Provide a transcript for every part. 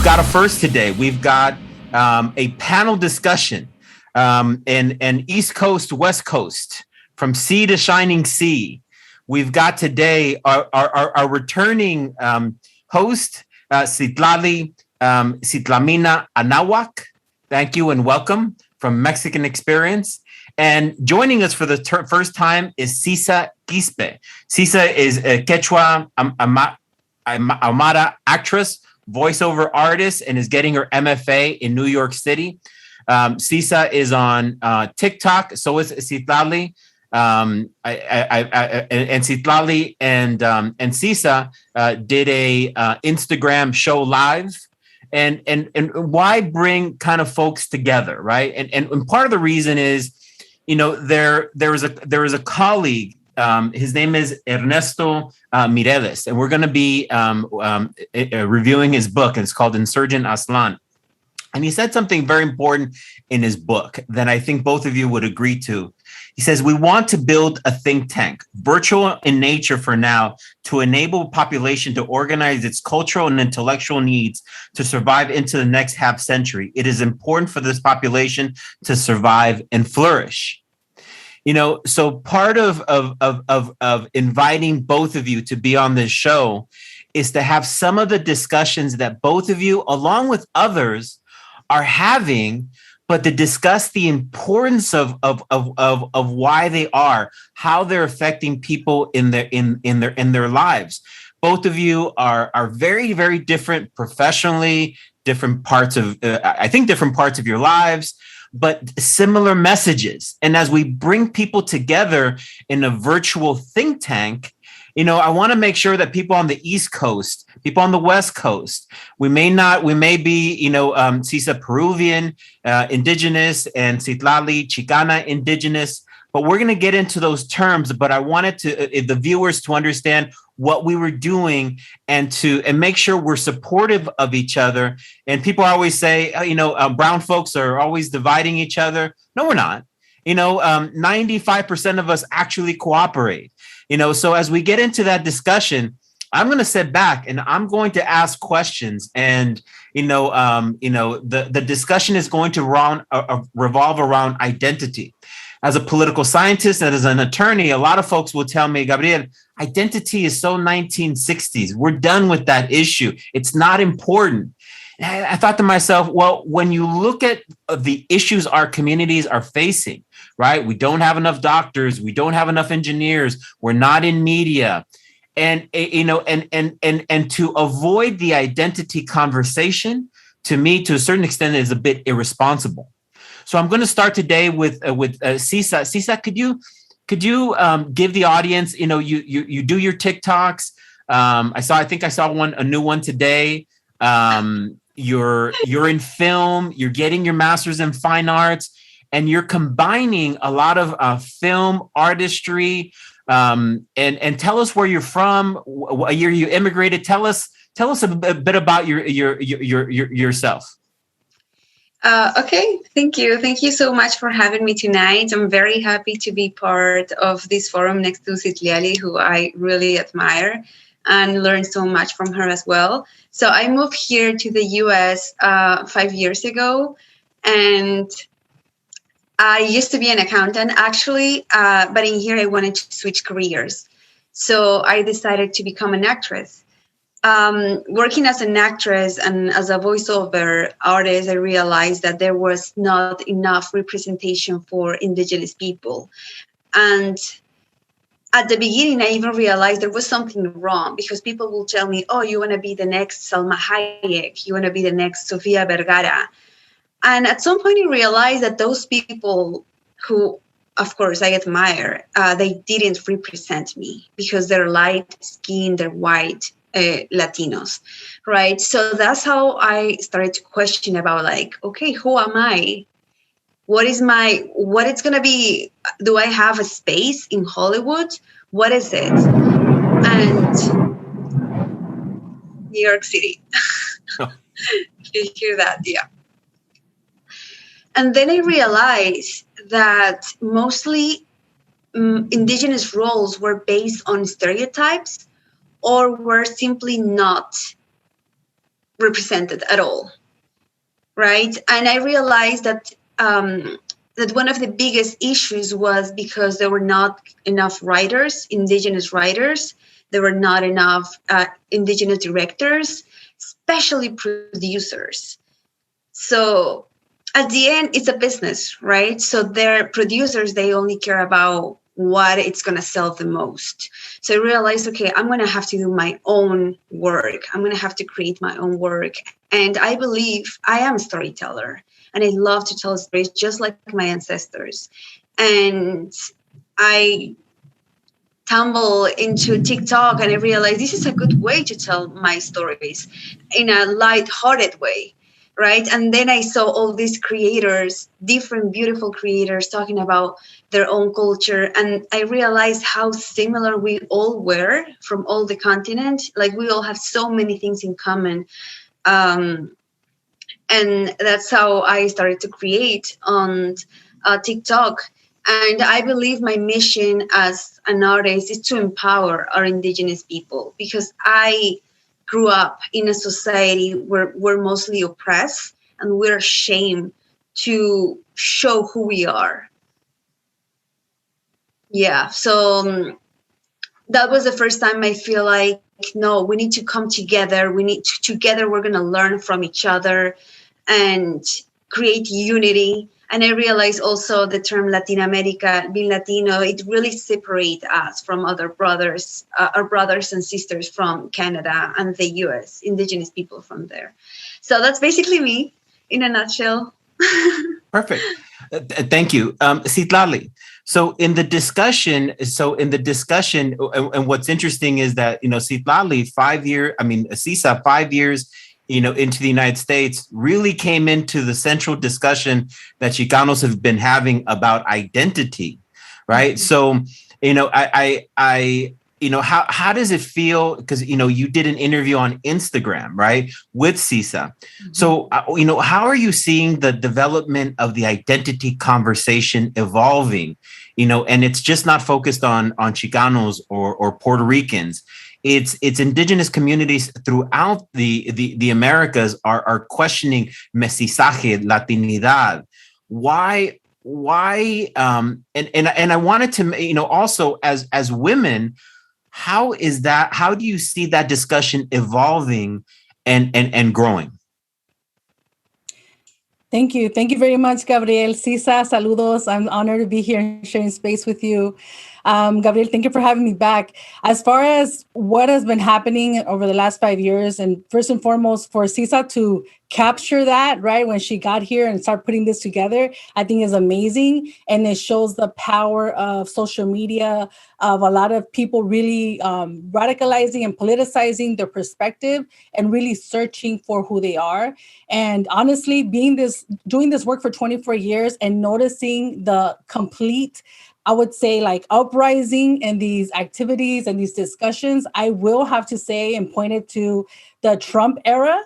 we've got a first today. We've got a panel discussion, and East Coast, West Coast, from sea to shining sea. We've got today our returning host, Citlalli, Citlalmina, Anahuac. Thank you and welcome from Mexican Experience. And joining us for the first time is Sisa Quispe. Sisa is a Quechua-Aymara actress, voiceover artist, and is getting her MFA in New York City. Sisa is on TikTok. So is Citlalli. And Citlalli and Sisa did a Instagram show live. And why bring kind of folks together, right? And part of the reason is, you know, there is a colleague. His name is Ernesto Mireles, and we're going to be reviewing his book. And it's called Insurgent Aslan. And he said something very important in his book that I think both of you would agree to. He says, we want to build a think tank, virtual in nature for now, to enable population to organize its cultural and intellectual needs to survive into the next half century. It is important for this population to survive and flourish. You know, so part of inviting both of you to be on this show is to have some of the discussions that both of you, along with others, are having, but to discuss the importance of why they are, how they're affecting people in their lives. Both of you are very, very different professionally, different parts of different parts of your lives, but similar messages. And as we bring people together in a virtual think tank, you know, I want to make sure that people on the East Coast, people on the West Coast, we may be, you know, Sisa Peruvian, Indigenous, and Citlalli, Chicana, Indigenous, but we're going to get into those terms. But I wanted the viewers to understand what we were doing and make sure we're supportive of each other. And people always say, you know, brown folks are always dividing each other. No, we're not. You know, 95% of us actually cooperate. You know, so as we get into that discussion, I'm going to sit back and I'm going to ask questions. And, the discussion is going to revolve around identity. As a political scientist and as an attorney, a lot of folks will tell me, Gabriel, identity is so 1960s. We're done with that issue. It's not important. And I thought to myself, well, when you look at the issues our communities are facing, right? We don't have enough doctors. We don't have enough engineers. We're not in media. And, you know, and to avoid the identity conversation, to me, to a certain extent, is a bit irresponsible. So I'm going to start today with Sisa. Sisa, could you give the audience, you know, you do your TikToks. I think I saw a new one today. You're in film, you're getting your master's in fine arts, and you're combining a lot of film artistry. And tell us where you're from, what year you immigrated. Tell us a bit about yourself. Okay, thank you. Thank you so much for having me tonight. I'm very happy to be part of this forum next to Citlalli, who I really admire and learned so much from her as well. So I moved here to the US 5 years ago, and I used to be an accountant, actually, but in here I wanted to switch careers. So I decided to become an actress. Working as an actress and as a voiceover artist, I realized that there was not enough representation for Indigenous people. And at the beginning, I even realized there was something wrong, because people will tell me, oh, you want to be the next Salma Hayek, you want to be the next Sofia Vergara. And at some point, I realized that those people who, of course, I admire, they didn't represent me because they're light skinned, they're white Latinos, right? So that's how I started to question about, like, okay, who am I? What it's going to be? Do I have a space in Hollywood? What is it? And New York City. You hear that? Yeah. And then I realized that mostly Indigenous roles were based on stereotypes, or were simply not represented at all, right? And I realized that that one of the biggest issues was because there were not enough writers, indigenous writers. There were not enough indigenous directors, especially producers. So at the end, it's a business, right? So their producers, they only care about what it's going to sell the most. So I realized, okay, I'm going to have to do my own work. I'm going to have to create my own work. And I believe I am a storyteller, and I love to tell stories just like my ancestors. And I tumble into TikTok and I realized this is a good way to tell my stories in a light-hearted way, right? And then I saw all these creators, different beautiful creators talking about their own culture. And I realized how similar we all were from all the continent. Like we all have so many things in common. And that's how I started to create on TikTok. And I believe my mission as an artist is to empower our indigenous people, because I grew up in a society where we're mostly oppressed and we're ashamed to show who we are. Yeah, so that was the first time I feel like, no, we need to come together. Together we're going to learn from each other and create unity. And I realized also the term Latin America, being Latino, it really separates us from other brothers, our brothers and sisters from Canada and the US, indigenous people from there. So that's basically me in a nutshell. Perfect. Thank you. Citlalli. So in the discussion, and what's interesting is that, Citlalli, Sisa, 5 years, into the United States, really came into the central discussion that Chicanos have been having about identity, right? Mm-hmm. So, how does it feel? Because, you did an interview on Instagram, right, with Sisa. Mm-hmm. So, how are you seeing the development of the identity conversation evolving? And it's just not focused on Chicanos or Puerto Ricans. It's indigenous communities throughout the Americas are questioning mestizaje, Latinidad. Why? And I wanted to, also as women, how do you see that discussion evolving and growing? Thank you. Thank you very much, Gabriel. Sisa, saludos. I'm honored to be here and sharing space with you. Gabriel, thank you for having me back. As far as what has been happening over the last 5 years, and first and foremost, for Sisa to capture that, right, when she got here and start putting this together, I think is amazing. And it shows the power of social media, of a lot of people really radicalizing and politicizing their perspective and really searching for who they are. And honestly, doing this work for 24 years and noticing the complete, I would say, like uprising in these activities and these discussions, I will have to say and point it to the Trump era.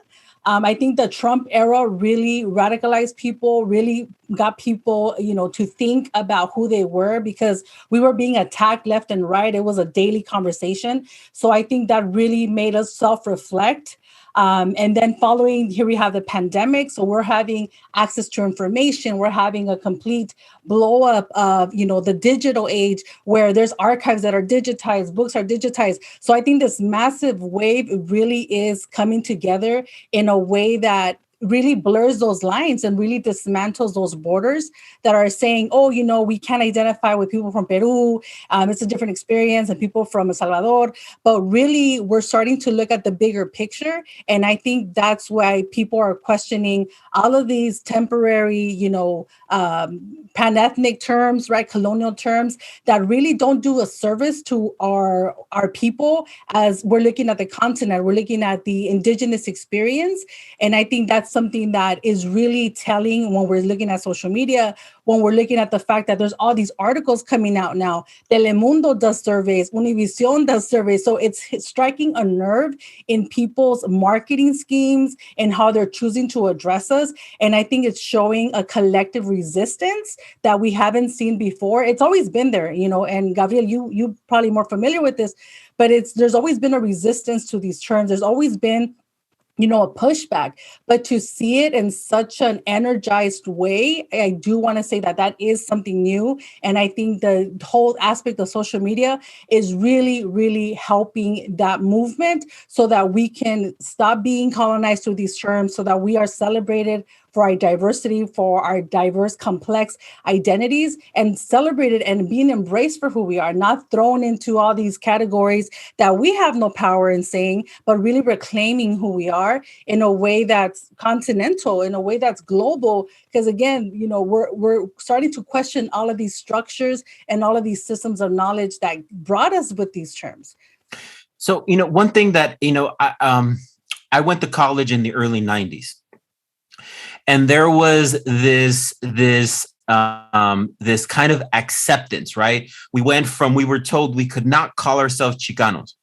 I think the Trump era really radicalized people, really got people, to think about who they were, because we were being attacked left and right. It was a daily conversation. So I think that really made us self-reflect. And then following, here we have the pandemic. So we're having access to information. We're having a complete blow up of, the digital age, where there's archives that are digitized, books are digitized. So I think this massive wave really is coming together in a way that really blurs those lines and really dismantles those borders that are saying, oh, we can't identify with people from Peru. It's a different experience, and people from El Salvador. But really, we're starting to look at the bigger picture. And I think that's why people are questioning all of these temporary, pan-ethnic terms, right? Colonial terms that really don't do a service to our people as we're looking at the continent, we're looking at the indigenous experience. And I think that's something that is really telling when we're looking at social media, when we're looking at the fact that there's all these articles coming out now. Telemundo does surveys, Univision does surveys. So it's striking a nerve in people's marketing schemes and how they're choosing to address us. And I think it's showing a collective resistance that we haven't seen before. It's always been there, and Gabriel, you probably more familiar with this, but there's always been a resistance to these terms. There's always been a pushback, but to see it in such an energized way, I do want to say that that is something new. And I think the whole aspect of social media is really, really helping that movement so that we can stop being colonized through these terms, so that we are celebrated for our diversity, for our diverse, complex identities, and celebrated and being embraced for who we are, not thrown into all these categories that we have no power in saying, but really reclaiming who we are in a way that's continental, in a way that's global. Because again, we're starting to question all of these structures and all of these systems of knowledge that brought us with these terms. So, one thing that, I went to college in the early 90s. And there was this kind of acceptance, right? We were told we could not call ourselves Chicanos.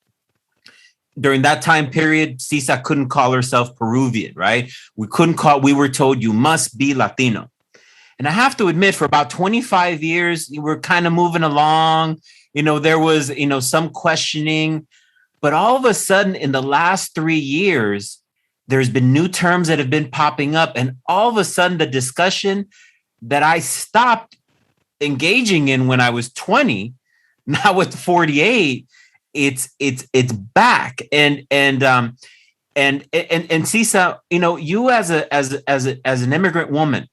During that time period, Sisa couldn't call herself Peruvian, right? We were told you must be Latino. And I have to admit, for about 25 years, we were kind of moving along. There was, some questioning, but all of a sudden in the last 3 years, there's been new terms that have been popping up, and all of a sudden the discussion that I stopped engaging in when I was 20, now with 48, it's back. And Sisa, you as an immigrant woman,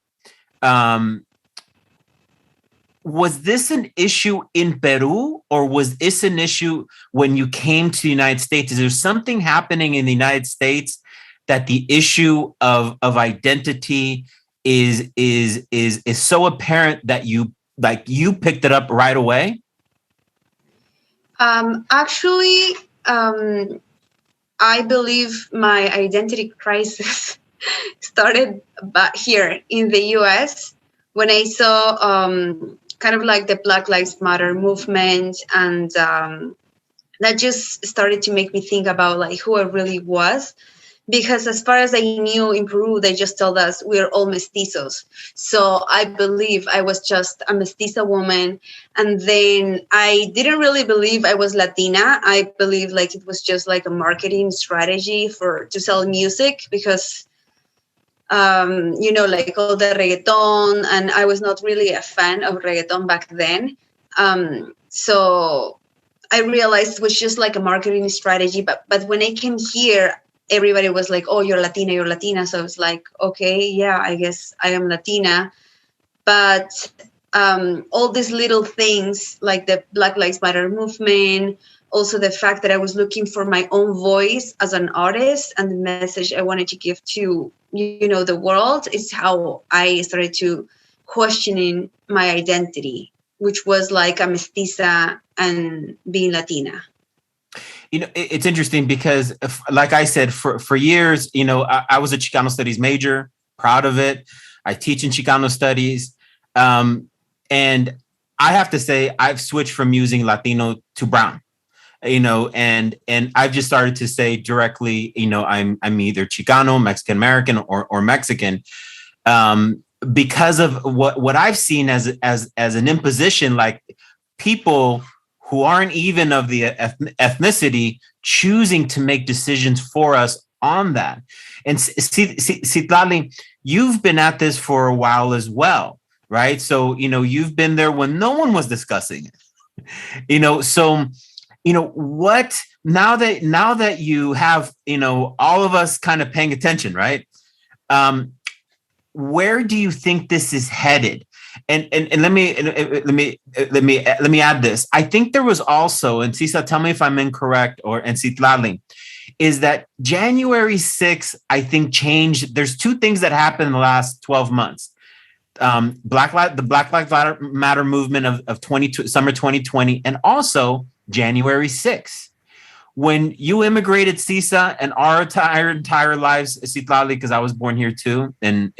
was this an issue in Peru, or was this an issue when you came to the United States? Is there something happening in the United States that the issue of identity is so apparent that you picked it up right away? Actually, I believe my identity crisis started back here in the US when I saw kind of like the Black Lives Matter movement, and that just started to make me think about like who I really was. Because as far as I knew in Peru, they just told us we're all mestizos. So I believe I was just a mestiza woman. And then I didn't really believe I was Latina. I believe like it was just like a marketing strategy to sell music, because, like all the reggaeton, and I was not really a fan of reggaeton back then. So I realized it was just like a marketing strategy. But when I came here, everybody was like, oh, you're Latina, you're Latina. So it's like, okay, yeah, I guess I am Latina. But all these little things like the Black Lives Matter movement, also the fact that I was looking for my own voice as an artist and the message I wanted to give to, the world, is how I started to questioning my identity, which was like a mestiza and being Latina. It's interesting because, like I said, for years, I was a Chicano studies major, proud of it. I teach in Chicano studies. And I have to say, I've switched from using Latino to brown, and I've just started to say directly, I'm either Chicano, Mexican American, or Mexican, because of what I've seen as an imposition, like people who aren't even of the ethnicity choosing to make decisions for us on that. And Citlalli, you've been at this for a while as well, right? So, you've been there when no one was discussing it. So, what, now that you have, all of us kind of paying attention, right? Where do you think this is headed? And let me add this. I think there was also, and Sisa, tell me if I'm incorrect, and Citlalli, is that January 6th, I think, changed. There's two things that happened in the last 12 months. The Black Lives Matter movement of summer 2020, and also January 6th. When you immigrated, Sisa, and our entire lives, Citlalli, because I was born here too, and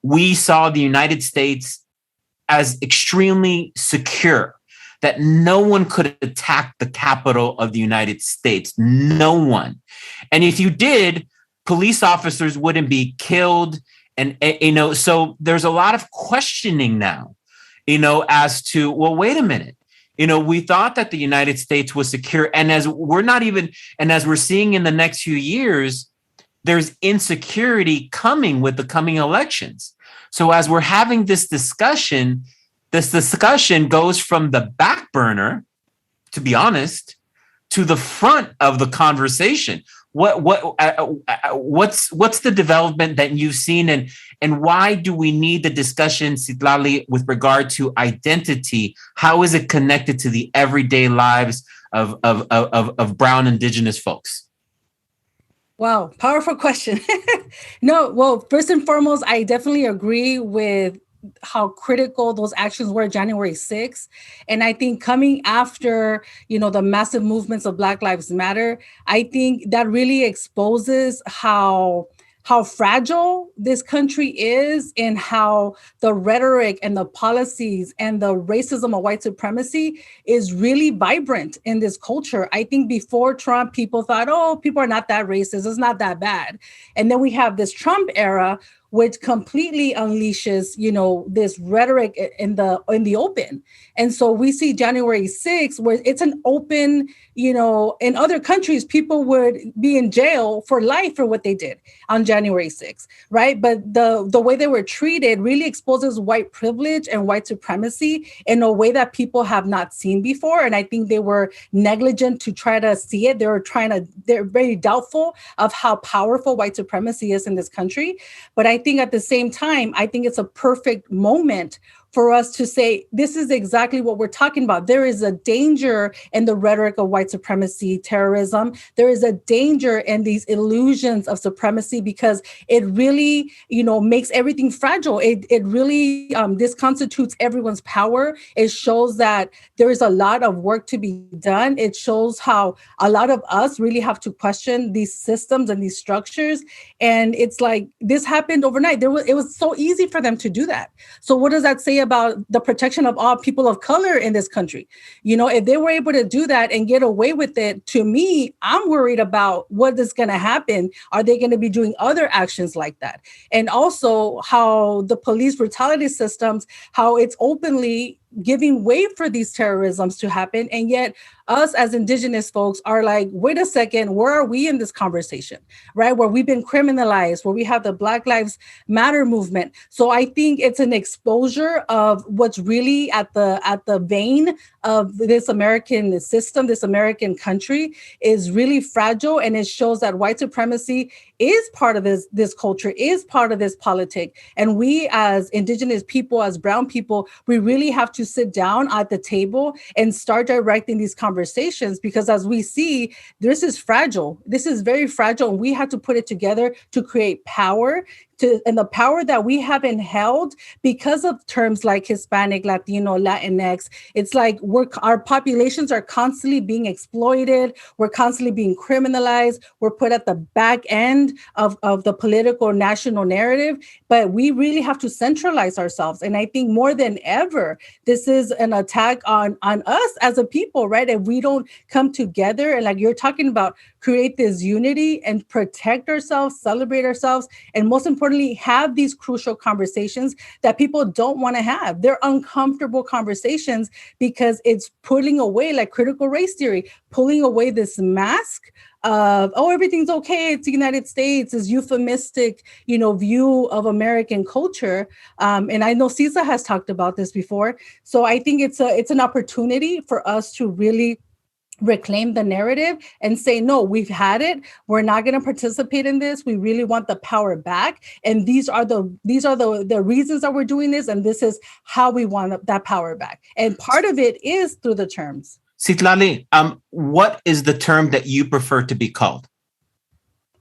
we saw the United States as extremely secure, that no one could attack the capital of the United States. No one. And if you did, police officers wouldn't be killed. And, so there's a lot of questioning now, as to, well, wait a minute. We thought that the United States was secure. And as we're seeing in the next few years, there's insecurity coming with the coming elections. So as we're having this discussion goes from the back burner, to be honest, to the front of the conversation. What's the development that you've seen, and why do we need the discussion, Citlalli, with regard to identity? How is it connected to the everyday lives of brown indigenous folks? Wow, powerful question. No, well, first and foremost, I definitely agree with how critical those actions were January 6th. And I think coming after, the massive movements of Black Lives Matter, I think that really exposes how fragile this country is, and how the rhetoric and the policies and the racism of white supremacy is really vibrant in this culture. I think before Trump, people thought, oh, people are not that racist, it's not that bad. And then we have this Trump era, which completely unleashes, this rhetoric in the open. And so we see January 6th, where it's an open, in other countries, people would be in jail for life for what they did on January 6th, right? But the way they were treated really exposes white privilege and white supremacy in a way that people have not seen before. And I think they were negligent to try to see it. They're very doubtful of how powerful white supremacy is in this country. But I think at the same time, I think it's a perfect moment for us to say, this is exactly what we're talking about. There is a danger in the rhetoric of white supremacy, terrorism. There is a danger in these illusions of supremacy, because it really, makes everything fragile. It really disconstitutes everyone's power. It shows that there is a lot of work to be done. It shows how a lot of us really have to question these systems and these structures. And it's like, this happened overnight. It was so easy for them to do that. So what does that say about the protection of all people of color in this country? If they were able to do that and get away with it, to me, I'm worried about what is going to happen. Are they going to be doing other actions like that? And also how the police brutality systems, how it's openly giving way for these terrorisms to happen. And yet us as indigenous folks are like, wait a second, where are we in this conversation, right? Where we've been criminalized, where we have the Black Lives Matter movement. So I think it's an exposure of what's really at the vein of this American system, this American country is really fragile. And it shows that white supremacy is part of this culture, is part of this politic. And we as indigenous people, as brown people, we really have to sit down at the table and start directing these conversations, because as we see, this is fragile. This is very fragile, and we have to put it together to create power, and the power that we haven't held because of terms like Hispanic, Latino, Latinx. It's like our populations are constantly being exploited. We're constantly being criminalized. We're put at the back end of the political national narrative, but we really have to centralize ourselves. And I think more than ever, this is an attack on us as a people, right? If we don't come together and, like you're talking about, create this unity and protect ourselves, celebrate ourselves, and most importantly, have these crucial conversations that people don't want to have. They're uncomfortable conversations because it's pulling away, like critical race theory, pulling away this mask of, oh, everything's okay, it's the United States, this euphemistic, view of American culture. And I know Sisa has talked about this before. So I think it's an opportunity for us to really reclaim the narrative and say, no, we've had it. We're not going to participate in this. We really want the power back. And these are the reasons that we're doing this. And this is how we want that power back. And part of it is through the terms. Citlalli, what is the term that you prefer to be called?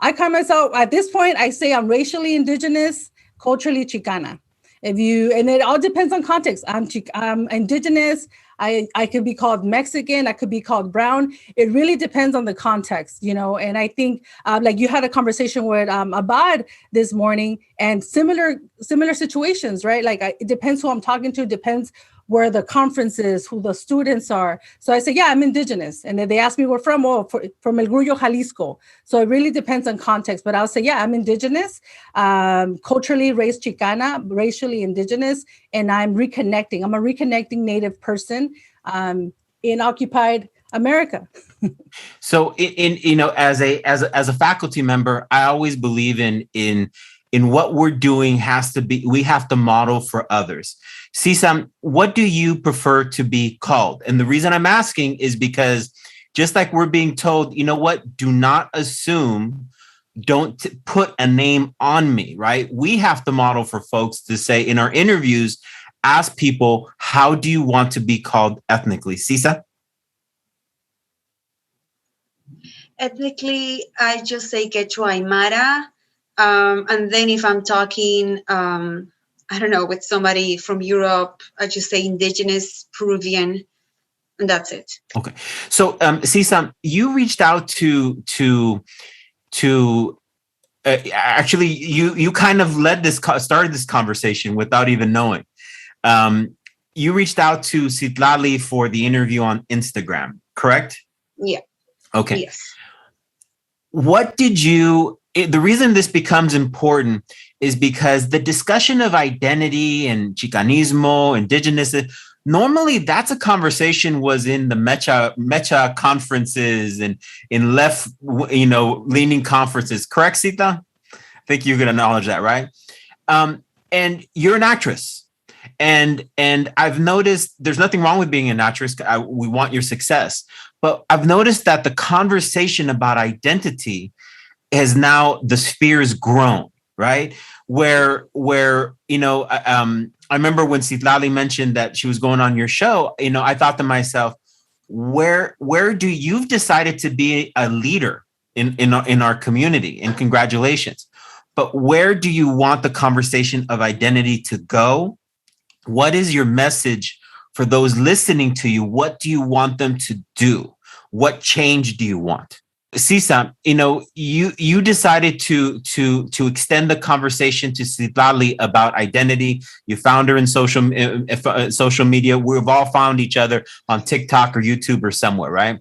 I call myself, at this point, I say I'm racially indigenous, culturally Chicana. And it all depends on context. I'm indigenous. I could be called Mexican. I could be called brown. It really depends on the context, And I think, like you had a conversation with Abad this morning, and similar situations, right? Like it depends who I'm talking to. Depends where the conference is, who the students are. So I say, yeah, I'm indigenous. And then they ask me where from. Oh, from El Grullo, Jalisco. So it really depends on context. But I'll say, yeah, I'm indigenous, culturally raised Chicana, racially indigenous, and I'm reconnecting. I'm a reconnecting Native person in occupied America. So as a faculty member, I always believe in what we're doing we have to model for others. Sisa, what do you prefer to be called? And the reason I'm asking is because just like we're being told, you know what, do not assume, don't put a name on me, right? We have to model for folks to say in our interviews, ask people, how do you want to be called ethnically? Sisa? Ethnically, I just say Quechua-Aymara. And then if I'm talking, I don't know, with somebody from Europe, I just say Indigenous, Peruvian, and that's it. Okay. So, Sisa, you reached out to actually, you kind of started this conversation without even knowing. You reached out to Citlalli for the interview on Instagram, correct? Yeah. Okay. Yes. The reason this becomes important is because the discussion of identity and Chicanismo, Indigenous, normally that's a conversation was in the Mecha conferences and in left, leaning conferences. Correct, Sita? I think you can acknowledge that, right? And you're an actress. And I've noticed there's nothing wrong with being an actress. We want your success. But I've noticed that the conversation about identity has now, the sphere has grown, right? Where I remember when Citlalli mentioned that she was going on your show, I thought to myself, where do you've decided to be a leader in our community, and congratulations. But where do you want the conversation of identity to go? What is your message for those listening to you? What do you want them to do? What change do you want? Sisa, you decided to extend the conversation to Citlalli about identity. You found her in social media. We've all found each other on TikTok or YouTube or somewhere, right?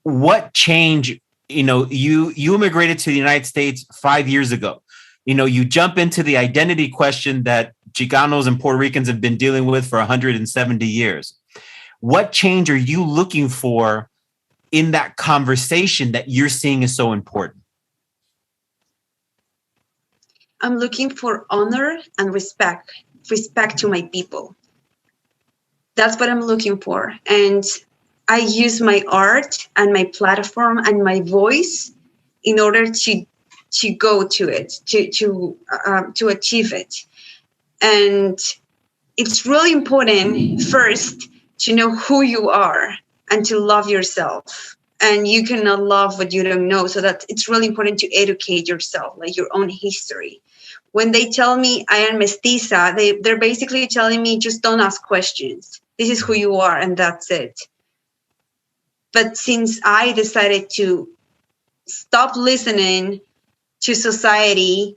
What change? You immigrated to the United States 5 years ago. You jump into the identity question that Chicanos and Puerto Ricans have been dealing with for 170 years. What change are you looking for in that conversation that you're seeing is so important? I'm looking for honor and respect to my people. That's what I'm looking for. And I use my art and my platform and my voice in order to go to it, to achieve it. And it's really important first to know who you are and to love yourself. And you cannot love what you don't know. So that it's really important to educate yourself, like your own history. When they tell me I am mestiza, they're basically telling me just don't ask questions. This is who you are and that's it. But since I decided to stop listening to society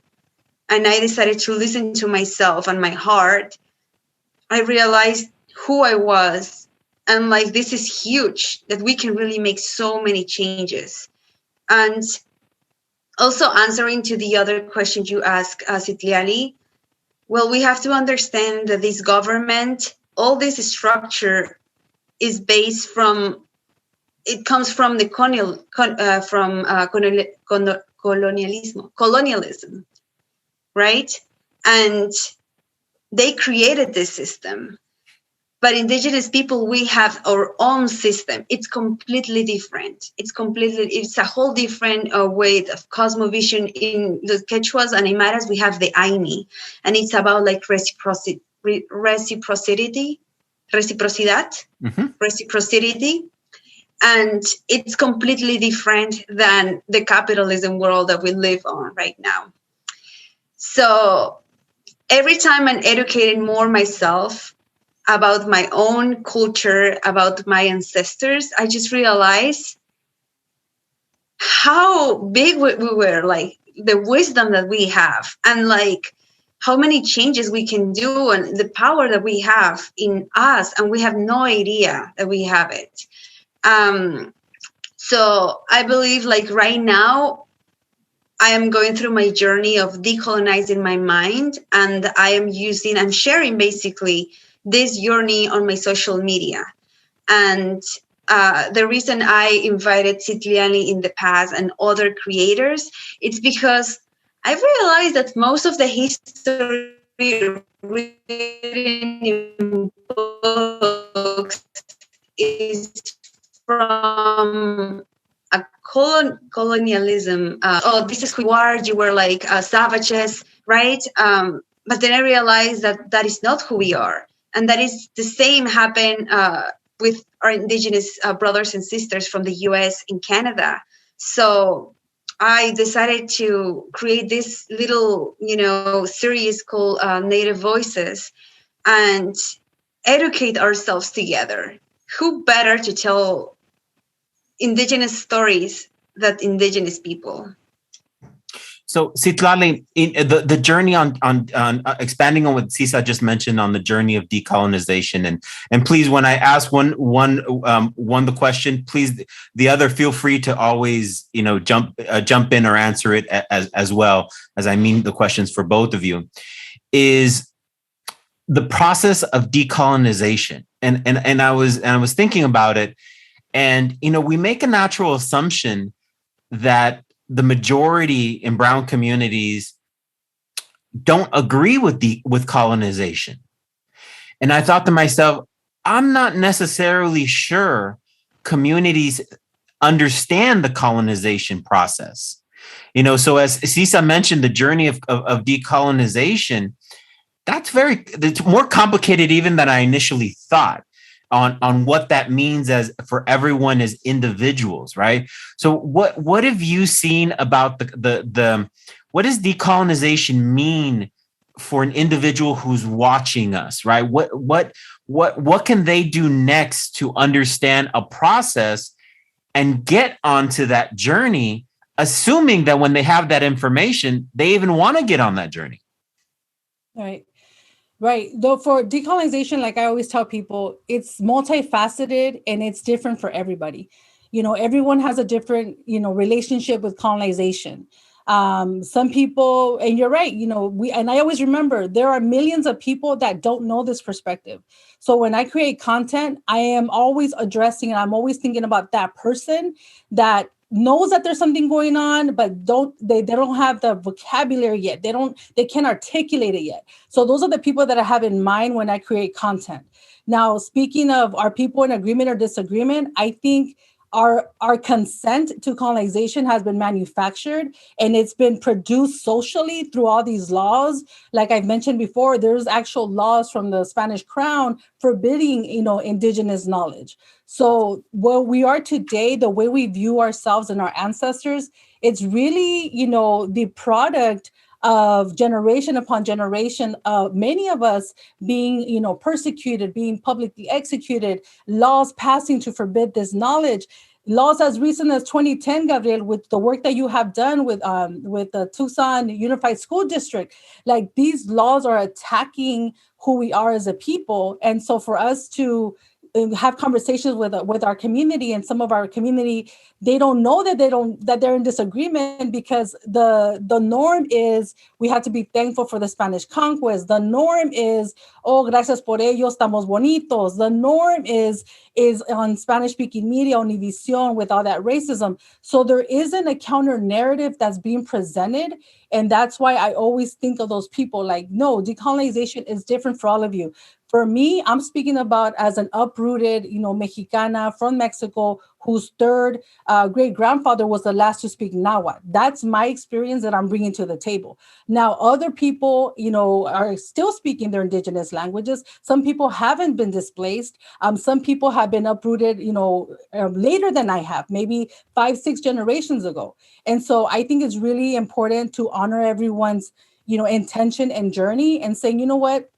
and I decided to listen to myself and my heart, I realized who I was. And this is huge, that we can really make so many changes. And also answering to the other question you asked, Citlalli, well, we have to understand that this government, all this structure is based it comes from the colonialism, right? And they created this system. But Indigenous people, we have our own system. It's completely different. It's a whole different way of cosmovision. In the Quechuas and Aymaras, we have the Aini, and it's about reciprocity, reciprocity. And it's completely different than the capitalism world that we live on right now. So every time I'm educating more myself about my own culture, about my ancestors, I just realized how big we were, the wisdom that we have, and how many changes we can do, and the power that we have in us, and we have no idea that we have it. So I believe right now, I am going through my journey of decolonizing my mind, and I'm sharing basically this journey on my social media. And the reason I invited Citlalli in the past and other creators, it's because I've realized that most of the history written in books is from a colonialism. This is who you are. You were like savages, right? But then I realized that that is not who we are, and that is the same happen with our Indigenous brothers and sisters from the U.S. and Canada. So I decided to create this little, series called Native Voices and educate ourselves together. Who better to tell Indigenous stories than Indigenous people? So, Citlalli, the journey on expanding on what Sisa just mentioned on the journey of decolonization, and please, when I ask one the question, please the other feel free to always jump in or answer it as well, as I mean the questions for both of you. Is the process of decolonization, and I was thinking about it, and we make a natural assumption that the majority in brown communities don't agree with colonization. And I thought to myself, I'm not necessarily sure communities understand the colonization process. So as Sisa mentioned, the journey of decolonization, it's more complicated even than I initially thought. On what that means as for everyone as individuals, right? So what have you seen about the what does decolonization mean for an individual who's watching us, right? What can they do next to understand a process and get onto that journey, assuming that when they have that information, they even want to get on that journey? Right. Though for decolonization, like I always tell people, it's multifaceted and it's different for everybody. Everyone has a different, relationship with colonization. Some people, and you're right, and I always remember there are millions of people that don't know this perspective. So when I create content, I am always addressing and I'm always thinking about that person that knows that there's something going on, but they don't have the vocabulary yet. They can't articulate it yet. So those are the people that I have in mind when I create content. Now, speaking of, are people in agreement or disagreement? I think our consent to colonization has been manufactured and it's been produced socially through all these laws. Like I've mentioned before, there's actual laws from the Spanish Crown forbidding, indigenous knowledge. So where we are today, the way we view ourselves and our ancestors, it's really, the product of generation upon generation of many of us being, persecuted, being publicly executed, laws passing to forbid this knowledge. Laws as recent as 2010, Gabriel, with the work that you have done with the Tucson Unified School District, like these laws are attacking who we are as a people. And so for us to have conversations with our community, and some of our community, they don't know that they're in disagreement, because the norm is we have to be thankful for the Spanish conquest. The norm is, oh, gracias por ellos, estamos bonitos. The norm is on Spanish speaking media, Univision, with all that racism. So there isn't a counter narrative that's being presented. And that's why I always think of those people like, no, decolonization is different for all of you. For me, I'm speaking about as an uprooted, Mexicana from Mexico, whose third great-grandfather was the last to speak Nahuatl. That's my experience that I'm bringing to the table. Now, other people, are still speaking their indigenous languages. Some people haven't been displaced. Some people have been uprooted, later than I have, maybe 5-6 generations ago. And so I think it's really important to honor everyone's, intention and journey, and saying, you know what?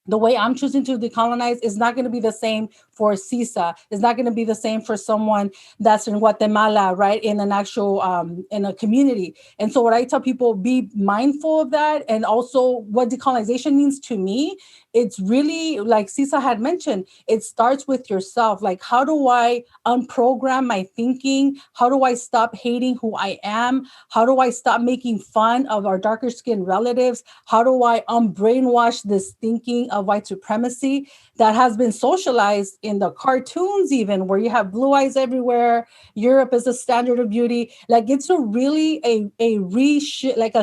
The way I'm choosing to decolonize is not going to be the same for Sisa. It's not going to be the same for someone that's in Guatemala, right? In an actual, in a community. And so what I tell people, be mindful of that. And also what decolonization means to me, it's really, like Sisa had mentioned, it starts with yourself. Like, how do I unprogram my thinking? How do I stop hating who I am? How do I stop making fun of our darker skinned relatives? How do I unbrainwash this thinking of white supremacy that has been socialized in the cartoons, even where you have blue eyes everywhere. Europe is a standard of beauty. Like it's a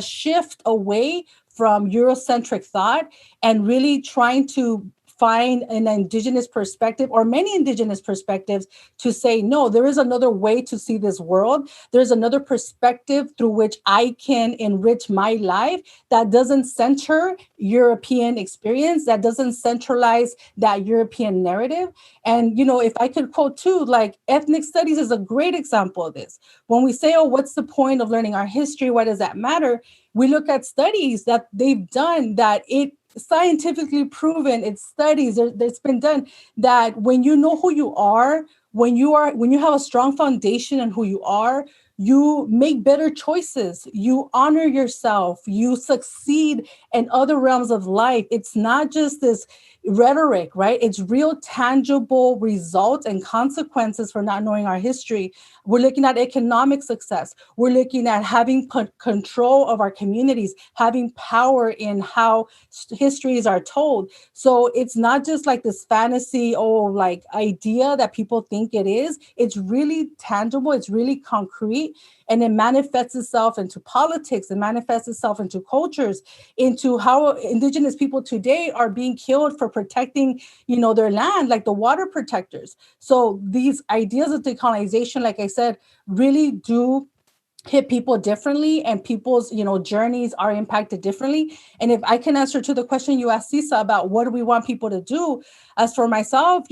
shift away from Eurocentric thought and really trying to find an indigenous perspective or many indigenous perspectives to say, no, there is another way to see this world. There's another perspective through which I can enrich my life that doesn't center European experience, that doesn't centralize that European narrative. And, if I could quote too, like ethnic studies is a great example of this. When we say, oh, what's the point of learning our history? Why does that matter? We look at studies that they've done that it scientifically proven, it's studies that's been done that when you know who you are, when you have a strong foundation in who you are, you make better choices, you honor yourself, you succeed in other realms of life. It's not just this rhetoric, right? It's real tangible results and consequences for not knowing our history. We're looking at economic success. We're looking at having control of our communities, having power in how histories are told. So it's not just like this fantasy or like idea that people think it is. It's really tangible. It's really concrete. And it manifests itself into politics. It manifests itself into cultures, into how indigenous people today are being killed for protecting, their land, like the water protectors. So these ideas of decolonization, like I said, really do hit people differently, and people's, journeys are impacted differently. And if I can answer to the question you asked, Sisa, about what do we want people to do, as for myself,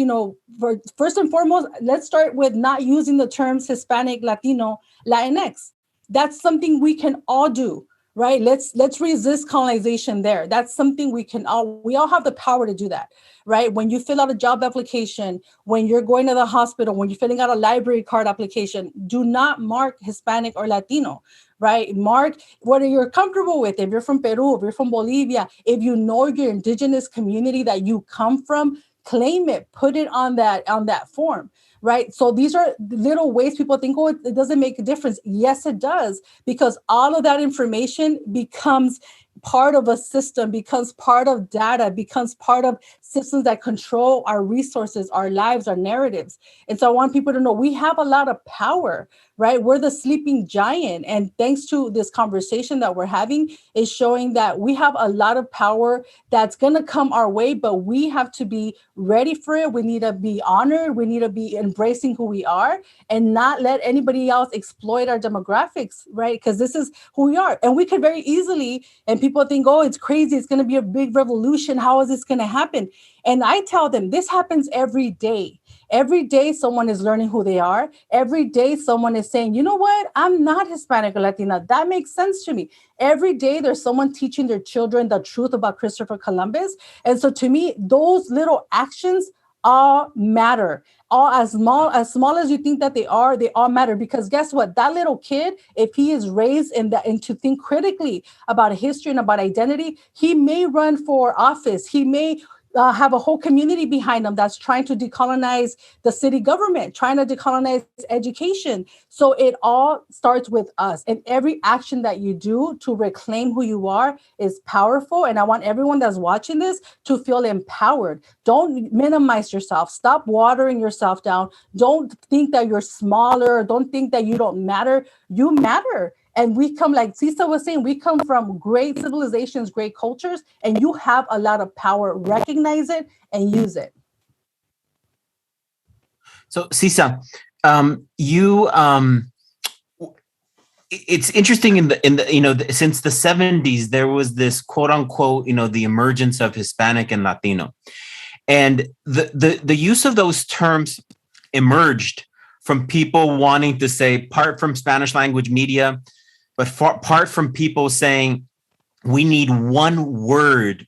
first and foremost, let's start with not using the terms Hispanic, Latino, Latinx. That's something we can all do, right? Let's resist colonization there. That's something we all have the power to do that, right? When you fill out a job application, when you're going to the hospital, when you're filling out a library card application, do not mark Hispanic or Latino, right? Mark what you're comfortable with. If you're from Peru, if you're from Bolivia, if you know your indigenous community that you come from, claim it, put it on that form. Right. So these are little ways people think, oh, it doesn't make a difference. Yes, it does, because all of that information becomes part of a system, becomes part of data, becomes part of systems that control our resources, our lives, our narratives. And so I want people to know we have a lot of power, right? We're the sleeping giant. And thanks to this conversation that we're having is showing that we have a lot of power that's going to come our way, but we have to be ready for it. We need to be honored. We need to be embracing who we are and not let anybody else exploit our demographics, right? Because this is who we are. And we could very easily, and people think, oh, it's crazy. It's going to be a big revolution. How is this going to happen? And I tell them this happens every day. Every day, someone is learning who they are. Every day, someone is saying, you know what? I'm not Hispanic or Latina. That makes sense to me. Every day, there's someone teaching their children the truth about Christopher Columbus. And so to me, those little actions all matter. All as small as you think that they all matter. Because guess what? That little kid, if he is raised and to think critically about history and about identity, he may run for office. He may have a whole community behind them that's trying to decolonize the city government, trying to decolonize education. So it all starts with us. And every action that you do to reclaim who you are is powerful. And I want everyone that's watching this to feel empowered. Don't minimize yourself. Stop watering yourself down. Don't think that you're smaller. Don't think that you don't matter. You matter. And we come, like Sisa was saying, we come from great civilizations, great cultures, and you have a lot of power. Recognize it and use it. So Sisa, it's interesting in the since the 70s, there was this quote unquote, the emergence of Hispanic and Latino. And the use of those terms emerged from people wanting to say, part from Spanish language media, but apart from people saying we need one word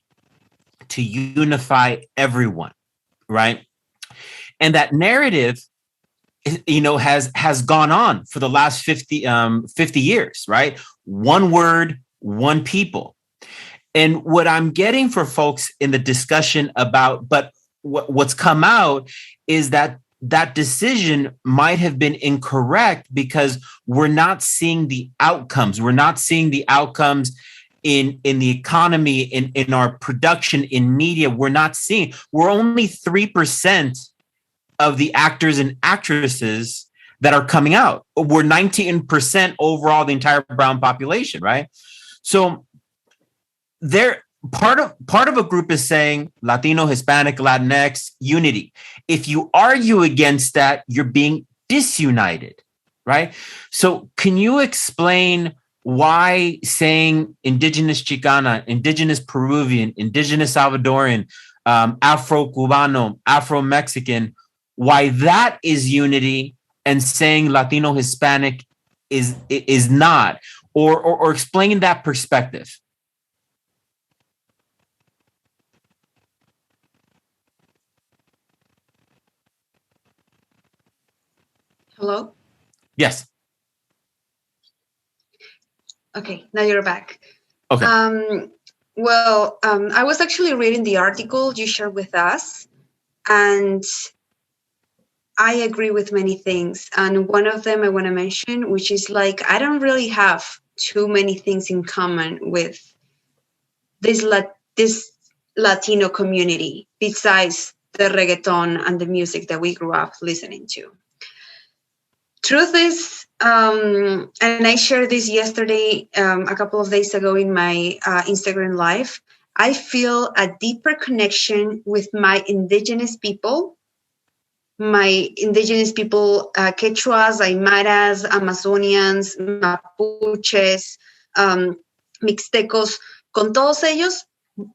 to unify everyone, right? And that narrative, has gone on for the last 50 years, right? One word, one people. And what I'm getting for folks in the discussion about, but what's come out is that decision might have been incorrect because we're not seeing the outcomes. We're not seeing the outcomes in the economy, in our production, in media. We're only 3% of the actors and actresses that are coming out. We're 19% overall, the entire brown population, right? So they're part of a group is saying Latino, Hispanic, Latinx, unity. If you argue against that, you're being disunited, right? So can you explain why saying indigenous Chicana, indigenous Peruvian, indigenous Salvadorian, Afro-Cubano, Afro-Mexican, why that is unity and saying Latino, Hispanic is not, or explain that perspective? Hello? Yes. Okay, now you're back. Okay. I was actually reading the article you shared with us, and I agree with many things. And one of them I want to mention, which is like, I don't really have too many things in common with this Latino community besides the reggaeton and the music that we grew up listening to. Truth is, and I shared this yesterday, a couple of days ago in my Instagram live, I feel a deeper connection with my indigenous people, Quechuas, Aymaras, Amazonians, Mapuches, Mixtecos, con todos ellos,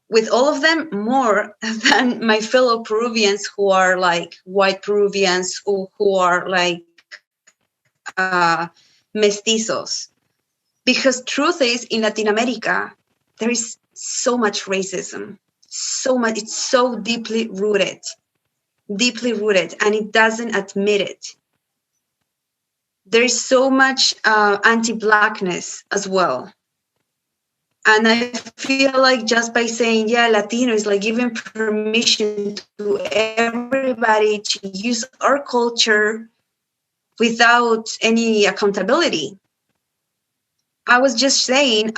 with all of them, more than my fellow Peruvians who are like white Peruvians or who are like mestizos. Because truth is, in Latin America, there is so much racism, so much, it's so deeply rooted, and it doesn't admit it. There's so much anti-Blackness as well. And I feel like just by saying, yeah, Latino is like giving permission to everybody to use our culture without any accountability. I was just saying,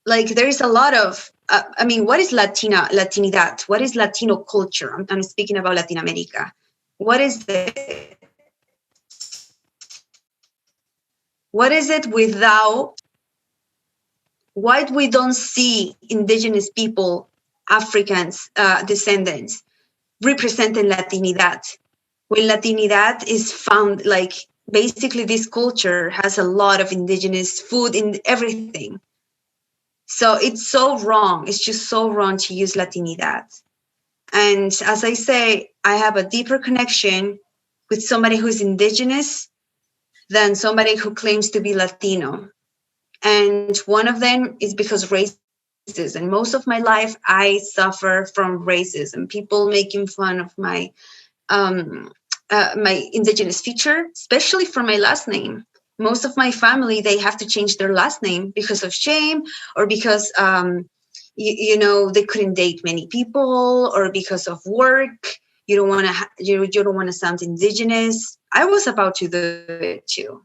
like there is a lot of, what is Latinidad? What is Latino culture? I'm speaking about Latin America. What is it? What is it without? Why we don't see indigenous people, Africans, descendants, representing Latinidad? When Latinidad is found, like basically this culture has a lot of indigenous food in everything. So it's so wrong. It's just so wrong to use Latinidad. And as I say, I have a deeper connection with somebody who's indigenous than somebody who claims to be Latino. And one of them is because racism. Most of my life, I suffer from racism. People making fun of my my indigenous feature, especially for my last name. Most of my family, they have to change their last name because of shame, or because they couldn't date many people, or because of work. You don't want to you don't want to sound indigenous. I was about to do it too.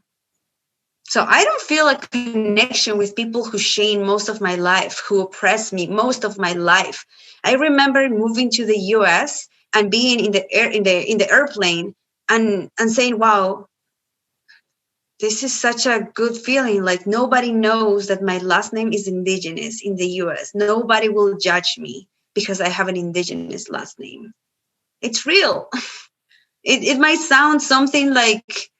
So I don't feel a connection with people who shame most of my life, who oppress me most of my life. I remember moving to the US and being in the airplane and saying, wow, this is such a good feeling. Like nobody knows that my last name is indigenous in the US. Nobody will judge me because I have an indigenous last name. It's real. It might sound something like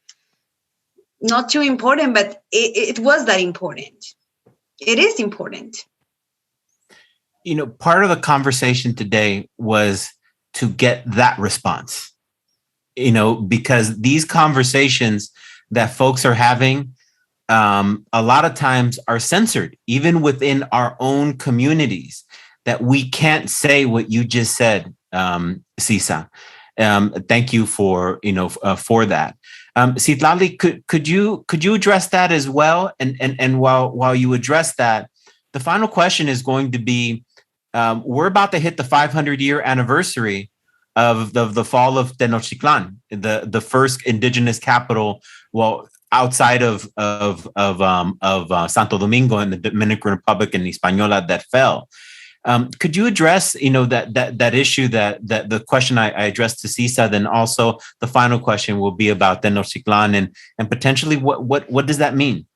not too important, but it was that important. It is important. Part of the conversation today was to get that response, because these conversations that folks are having, a lot of times are censored, even within our own communities, that we can't say what you just said, Sisa. Thank you for that. Citlalli, could you address that as well? And while you address that, the final question is going to be, we're about to hit the 500-year anniversary of the fall of Tenochtitlan, the first indigenous capital, outside of Santo Domingo in the Dominican Republic and Hispaniola, that fell. Could you address, that issue, that the question I addressed to Sisa, then also the final question will be about Tenochtitlan and potentially what does that mean?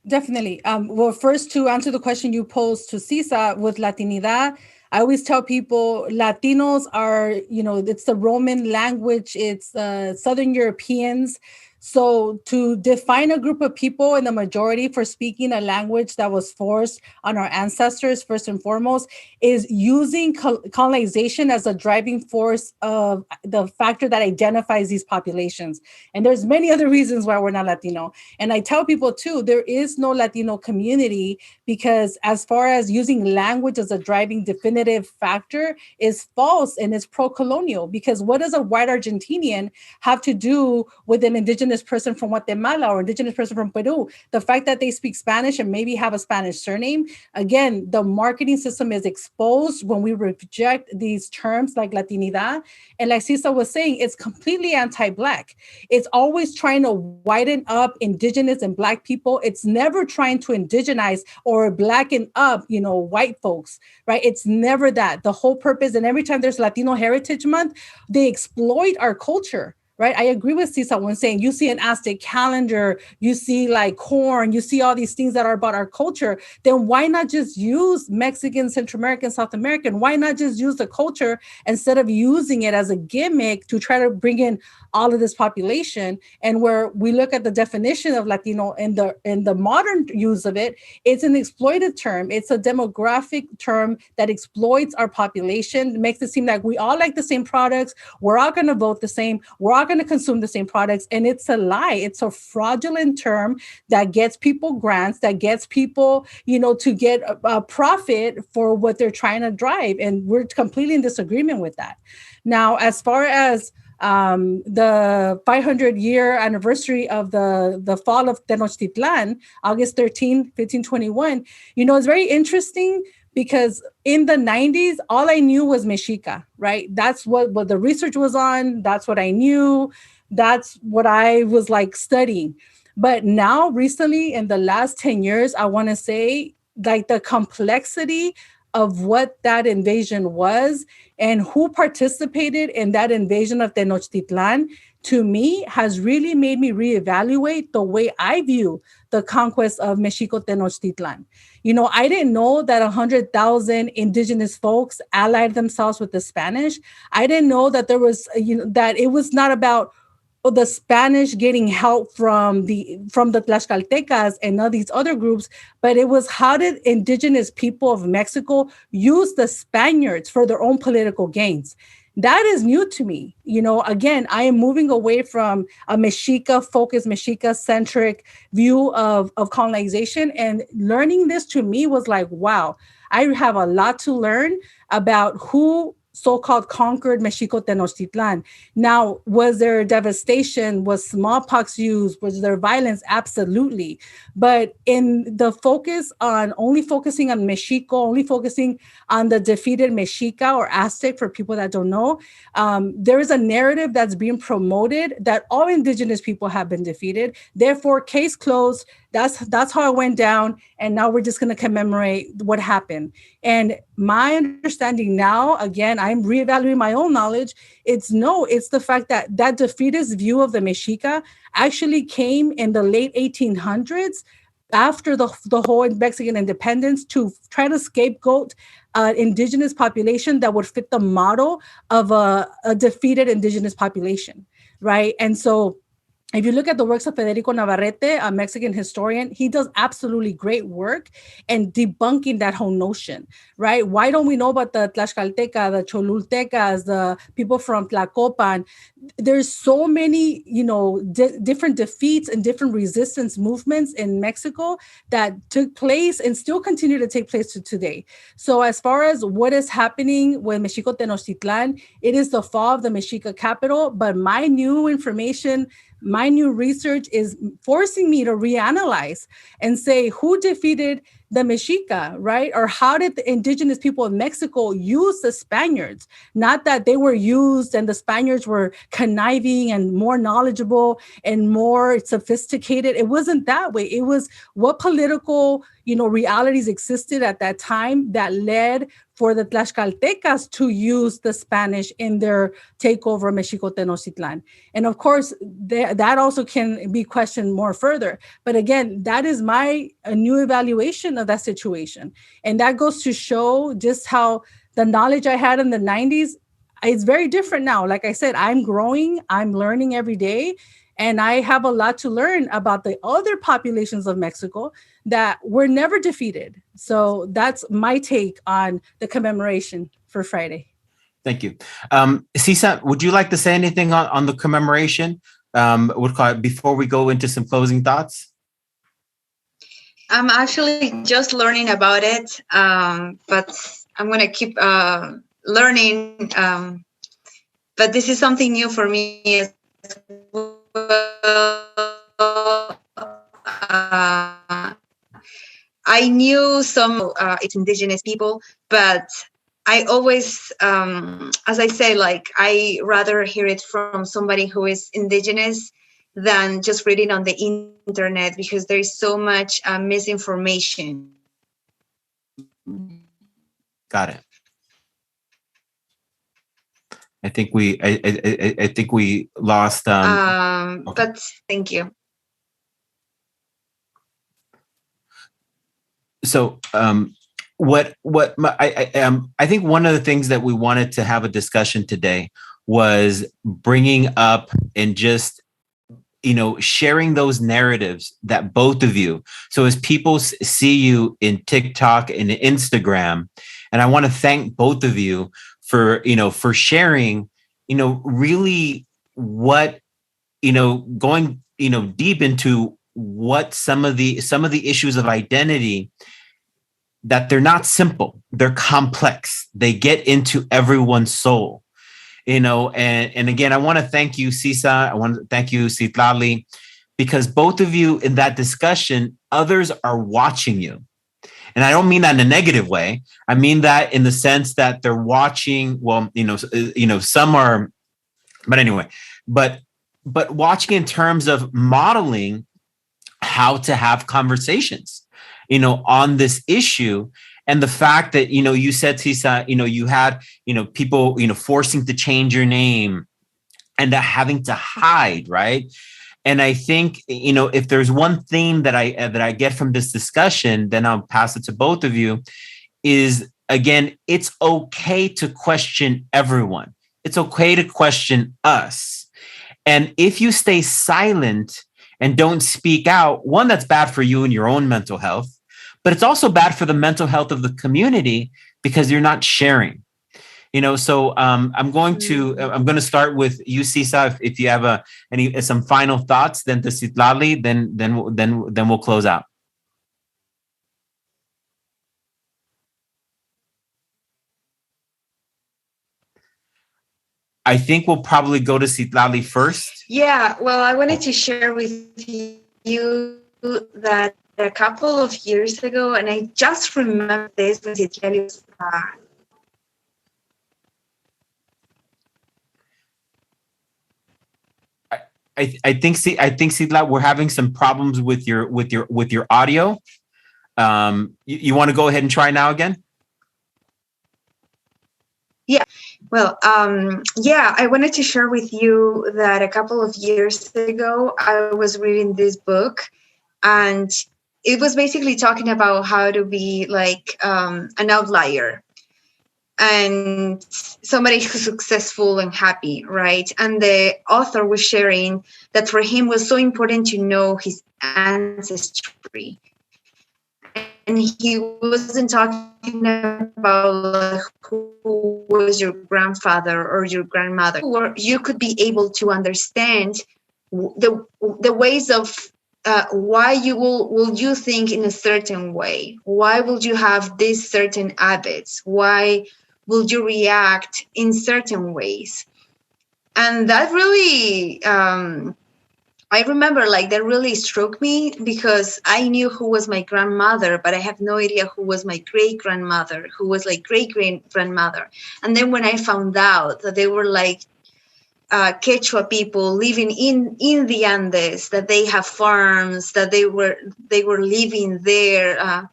Definitely. Well, first, to answer the question you posed to Sisa with Latinidad, I always tell people Latinos are, it's the Roman language, it's Southern Europeans. So to define a group of people in the majority for speaking a language that was forced on our ancestors, first and foremost, is using colonization as a driving force of the factor that identifies these populations. And there's many other reasons why we're not Latino. And I tell people too, there is no Latino community because as far as using language as a driving definitive factor is false and it's pro-colonial, because what does a white Argentinian have to do with an indigenous person from Guatemala or indigenous person from Peru? The fact that they speak Spanish and maybe have a Spanish surname, again, the marketing system is exposed when we reject these terms like Latinidad. And like Sisa was saying, it's completely anti-Black. It's always trying to whiten up indigenous and Black people. It's never trying to indigenize or blacken up, white folks, right? It's never that. The whole purpose, and every time there's Latino Heritage Month, they exploit our culture. Right. I agree with Sisa when saying you see an Aztec calendar, you see like corn, you see all these things that are about our culture. Then why not just use Mexican, Central American, South American? Why not just use the culture instead of using it as a gimmick to try to bring in all of this population? And where we look at the definition of Latino in the modern use of it, it's an exploited term. It's a demographic term that exploits our population, makes it seem like we all like the same products. We're all going to vote the same. We're all going to consume the same products. And it's a lie. It's a fraudulent term that gets people grants, that gets people, to get a profit for what they're trying to drive. And we're completely in disagreement with that. Now, as far as the 500-year anniversary of the fall of Tenochtitlan, August 13, 1521, it's very interesting because in the 90s, all I knew was Mexica, right? That's what the research was on. That's what I knew. That's what I was like studying. But now recently in the last 10 years, I want to say like the complexity of what that invasion was and who participated in that invasion of Tenochtitlan, to me, has really made me reevaluate the way I view the conquest of Mexico Tenochtitlan. I didn't know that 100,000 indigenous folks allied themselves with the Spanish. I didn't know that there was, that it was not about the Spanish getting help from the Tlaxcaltecas and all these other groups, but it was how did indigenous people of Mexico use the Spaniards for their own political gains? That is new to me. Again, I am moving away from a Mexica-focused, Mexica-centric view of colonization. And learning this to me was like, wow, I have a lot to learn about who so-called conquered Mexico Tenochtitlan. Now, was there devastation? Was smallpox used? Was there violence? Absolutely. But in the only focusing on Mexico, only focusing on the defeated Mexica or Aztec, for people that don't know, there is a narrative that's being promoted that all indigenous people have been defeated. Therefore, case closed. That's how it went down. And now we're just going to commemorate what happened. And my understanding now, again, I'm reevaluating my own knowledge. It's the fact that that defeatist view of the Mexica actually came in the late 1800s after the whole Mexican independence to try to scapegoat indigenous population that would fit the model of a defeated indigenous population, right? And so if you look at the works of Federico Navarrete, a Mexican historian, he does absolutely great work in debunking that whole notion, right? Why don't we know about the Tlaxcalteca, the Cholultecas, the people from Tlacopan? There's so many, different defeats and different resistance movements in Mexico that took place and still continue to take place to today. So as far as what is happening with Mexico Tenochtitlan, it is the fall of the Mexica capital, but my new information, my new research is forcing me to reanalyze and say who defeated the Mexica, right? Or how did the indigenous people of Mexico use the Spaniards? Not that they were used and the Spaniards were conniving and more knowledgeable and more sophisticated. It wasn't that way. It was what political, realities existed at that time that led for the Tlaxcaltecas to use the Spanish in their takeover of Mexico Tenochtitlan. And of course, that also can be questioned more further. But again, that is my new evaluation of that situation. And that goes to show just how the knowledge I had in the 90s, it's very different now. Like I said, I'm growing, I'm learning every day. And I have a lot to learn about the other populations of Mexico that were never defeated. So that's my take on the commemoration for Friday. Thank you. Sisa, would you like to say anything on the commemoration before we go into some closing thoughts? I'm actually just learning about it, but I'm going to keep learning. But this is something new for me as well. I knew some it's indigenous people, but I always, as I say, like I rather hear it from somebody who is indigenous than just reading on the internet, because there is so much misinformation. Got it. I think we lost. Okay. But thank you. So I think one of the things that we wanted to have a discussion today was bringing up and just sharing those narratives that both of you. So as people see you in TikTok and Instagram, and I want to thank both of you for sharing really what going deep into what some of the issues of identity, that they're not simple, they're complex, they get into everyone's soul, and again, I want to thank you, Sisa, I want to thank you, Citlalli, because both of you in that discussion, others are watching you. And I don't mean that in a negative way. I mean that in the sense that they're watching, some are, but anyway, but watching in terms of modeling how to have conversations, on this issue. And the fact that, you said, Sisa, you had, people, forcing to change your name and having to hide, right? And I think, if there's one theme that I get from this discussion, then I'll pass it to both of you, is, again, it's okay to question everyone. It's okay to question us. And if you stay silent and don't speak out, one, that's bad for you and your own mental health, but it's also bad for the mental health of the community because you're not sharing. So I'm going to start with you, Sisa. If you have some final thoughts, then to Citlalli, then we'll close out. I think we'll probably go to Citlalli first. Yeah, well, I wanted to share with you that a couple of years ago, and I just remember this when Citlalli was I think Citlalli, we're having some problems with your audio. You want to go ahead and try now again? Yeah. Well, I wanted to share with you that a couple of years ago, I was reading this book, and it was basically talking about how to be like an outlier and somebody who's successful and happy, right? And the author was sharing that for him was so important to know his ancestry. And he wasn't talking about who was your grandfather or your grandmother. You could be able to understand the ways of why will you think in a certain way? Why will you have these certain habits? Why will you react in certain ways? And that really I remember like that really struck me because I knew who was my grandmother, but I have no idea who was my great grandmother, who was like great great grandmother. And then when I found out that they were like Quechua people living in the Andes, that they have farms, that they were living there,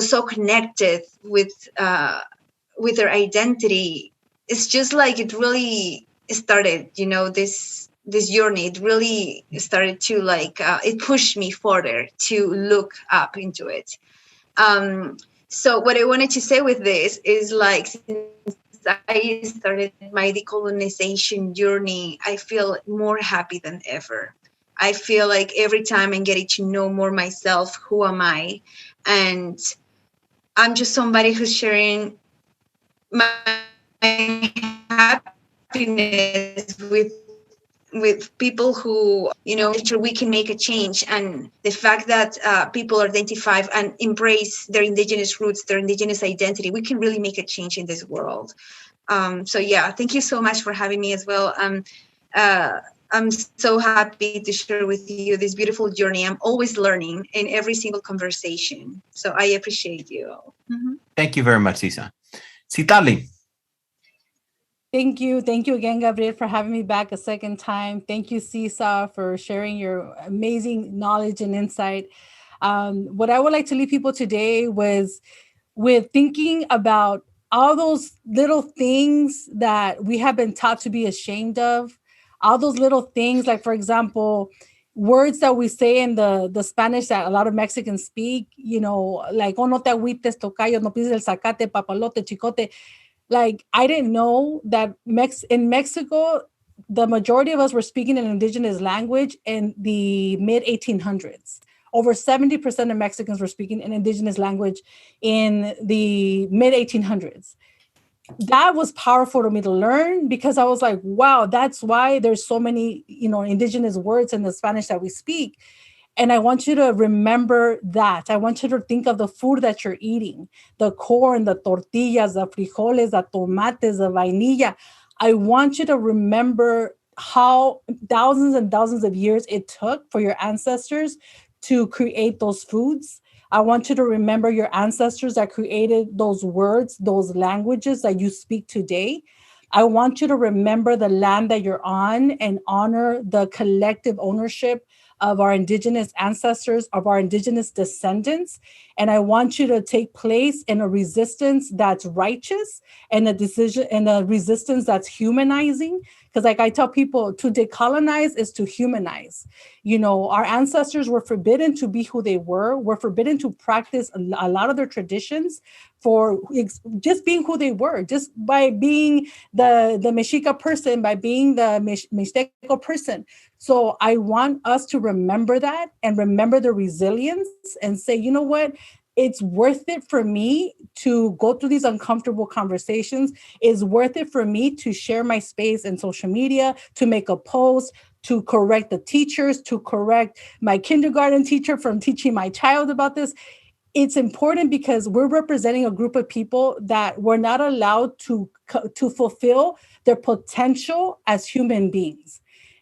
so connected with their identity. It's just like it really started, this journey. It really started to like it pushed me further to look up into it. So what I wanted to say with this is like, since I started my decolonization journey, I feel more happy than ever. I feel like every time I'm getting to know more myself, who am I? And I'm just somebody who's sharing my happiness with people who, we can make a change. And the fact that people identify and embrace their indigenous roots, their indigenous identity, we can really make a change in this world. So yeah, thank you so much for having me as well. I'm so happy to share with you this beautiful journey. I'm always learning in every single conversation. So I appreciate you. Mm-hmm. Thank you very much, Sisa. Citlalli. Thank you. Thank you again, Gabriel, for having me back a second time. Thank you, Sisa, for sharing your amazing knowledge and insight. What I would like to leave people today was with thinking about all those little things that we have been taught to be ashamed of, all those little things, like, for example, words that we say in the Spanish that a lot of Mexicans speak, like, oh, no te agüites, tocayo, no pises el zacate, papalote, chicote. Like, I didn't know that in Mexico, the majority of us were speaking an indigenous language in the mid-1800s. Over 70% of Mexicans were speaking an indigenous language in the mid-1800s. That was powerful to me to learn, because I was like, wow, that's why there's so many, indigenous words in the Spanish that we speak. And I want you to remember that. I want you to think of the food that you're eating, the corn, the tortillas, the frijoles, the tomates, the vainilla. I want you to remember how thousands and thousands of years it took for your ancestors to create those foods. I want you to remember your ancestors that created those words, those languages that you speak today. I want you to remember the land that you're on and honor the collective ownership of our indigenous ancestors, of our indigenous descendants. And I want you to take place in a resistance that's righteous and a resistance that's humanizing. Because like I tell people, to decolonize is to humanize. Our ancestors were forbidden to be who they were forbidden to practice a lot of their traditions for just being who they were, just by being the Mexica person, by being the Mixteco person. So I want us to remember that and remember the resilience and say, you know what? It's worth it for me to go through these uncomfortable conversations. It's worth it for me to share my space in social media, to make a post, to correct the teachers, to correct my kindergarten teacher from teaching my child about this. It's important because we're representing a group of people that were not allowed to fulfill their potential as human beings.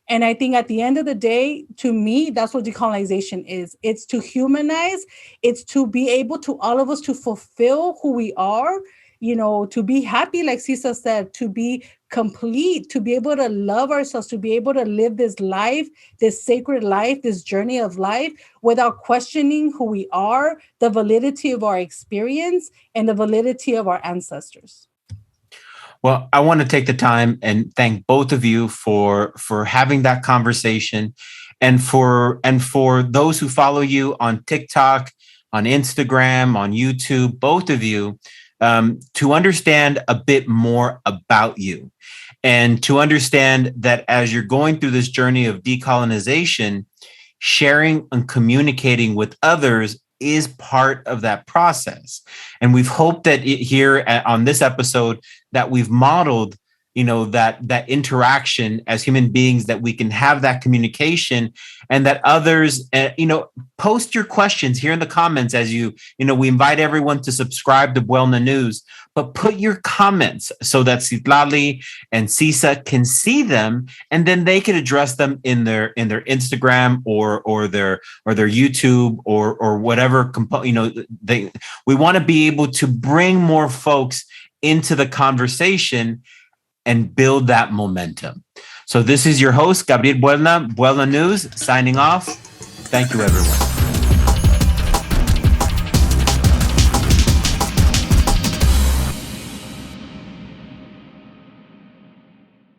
And I think at the end of the day, to me, that's what decolonization is. It's to humanize. It's to be able to, all of us, to fulfill who we are, to be happy, like Sisa said, to be complete, to be able to love ourselves, to be able to live this life, this sacred life, this journey of life without questioning who we are, the validity of our experience, and the validity of our ancestors. Well, I want to take the time and thank both of you for having that conversation, and for those who follow you on TikTok, on Instagram, on YouTube, both of you, to understand a bit more about you, and to understand that as you're going through this journey of decolonization, sharing and communicating with others is part of that process. And we've hoped that here on this episode that we've modeled, that interaction as human beings, that we can have that communication, and that others, post your questions here in the comments as we invite everyone to subscribe to BuelnaNews, but put your comments so that Citlalli and Sisa can see them, and then they can address them in their Instagram or their YouTube or whatever. We want to be able to bring more folks into the conversation and build that momentum. So this is your host, Gabriel BuelnaNews, signing off. Thank you, everyone.